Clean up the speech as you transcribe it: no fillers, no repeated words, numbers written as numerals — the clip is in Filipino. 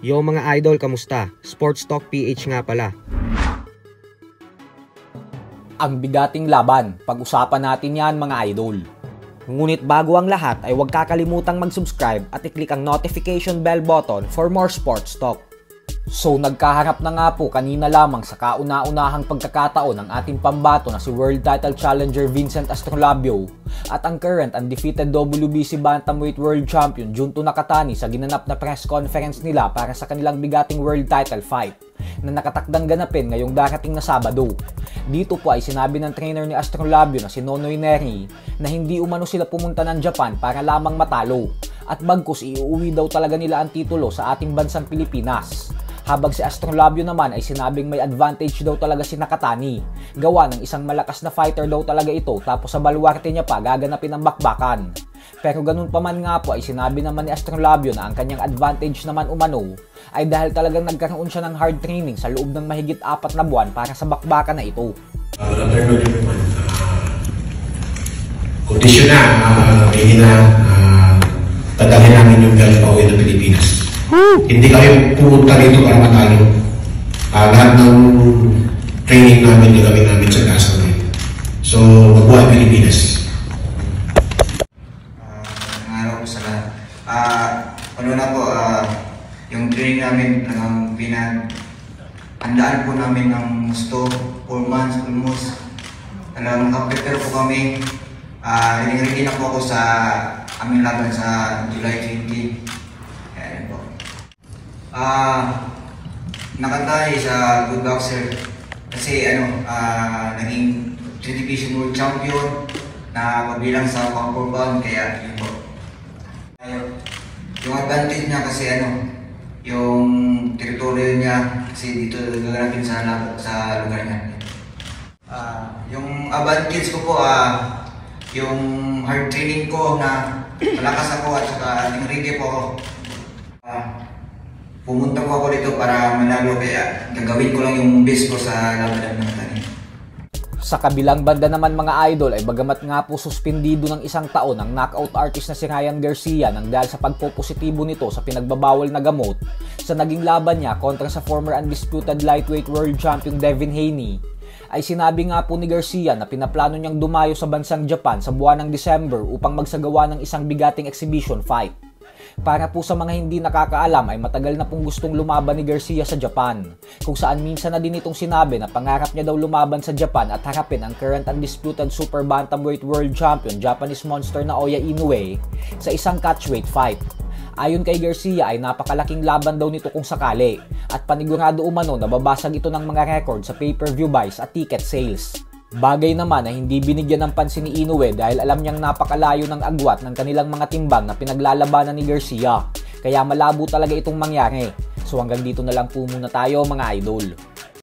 Yo mga idol, kamusta? Sports Talk PH nga pala. Ang bigating laban, pag-usapan natin yan mga idol. Ngunit bago ang lahat ay huwag kakalimutang mag-subscribe at i-click ang notification bell button for more sports talk. So nagkaharap na nga po kanina lamang sa kauna-unahang pagkakataon ng ating pambato na si World Title Challenger Vincent Astrolabio at ang current undefeated WBC Bantamweight World Champion Junto Nakatani sa ginanap na press conference nila para sa kanilang bigating world title fight na nakatakdang ganapin ngayong darating na Sabado. Dito po ay sinabi ng trainer ni Astrolabio na si Nonoy Neri na hindi umano sila pumunta ng Japan para lamang matalo at bagkus iuwi daw talaga nila ang titulo sa ating bansang Pilipinas. Habang si Astrolabio naman ay sinabing may advantage daw talaga si Nakatani. Gawa ng isang malakas na fighter daw talaga ito tapos sa baluarte niya pa gaganapin ang bakbakan. Pero ganun pa man nga po ay sinabi naman ni Astrolabio na ang kanyang advantage naman umano ay dahil talagang nagkaroon siya ng hard training sa loob ng mahigit 4 na buwan para sa bakbakan na ito. Kondisyon na, hindi na tadalhin namin yung galing pauwi ng Pilipinas. Hindi kami pumunta dito para matalo. Lahat ng training namin gagawin namin sa taas ng rate. So, magbuhay Pilipinas. Araw ko sa lahat. Una po, yung training namin talagang handaan po namin ng gusto 4 months almost. Talagang nakaprepare po kami. Ready na po ako sa aming laban sa July 20. Ayan po. Nakatay sa good boxer kasi naging 3 division world champion na pabilang sa pang-4 pound kaya yun po. Yung advantage niya kasi yung teritoryo niya kasi dito gaganapin sa lugar niya. Yung advantage ko po yung hard training ko na malakas ako at saka tingrige po ako. Pumunta ko ako dito para manalo kaya gagawin ko lang yung best ko sa laban ng Nakatani. Sa kabilang banda naman mga idol ay bagamat nga po suspendido ng 1 taon ang knockout artist na si Ryan Garcia nang dahil sa pagpopositibo nito sa pinagbabawal na gamot sa naging laban niya kontra sa former undisputed lightweight world champion Devin Haney, ay sinabi nga po ni Garcia na pinaplano niyang dumayo sa bansang Japan sa buwan ng December upang magsagawa ng isang bigating exhibition fight. Para po sa mga hindi nakakaalam ay matagal na pong gustong lumaban ni Garcia sa Japan, kung saan minsan na din itong sinabi na pangarap niya daw lumaban sa Japan at harapin ang current undisputed super bantamweight world champion Japanese monster na Naoya Inoue sa isang catchweight fight. Ayon kay Garcia ay napakalaking laban daw nito kung sakali at panigurado umano na babasag ito ng mga record sa pay-per-view buys at ticket sales. Bagay naman na hindi binigyan ng pansin ni Inoue dahil alam niyang napakalayo ng agwat ng kanilang mga timbang na pinaglalabanan ni Garcia. Kaya malabo talaga itong mangyari. So hanggang dito na lang po muna tayo mga idol.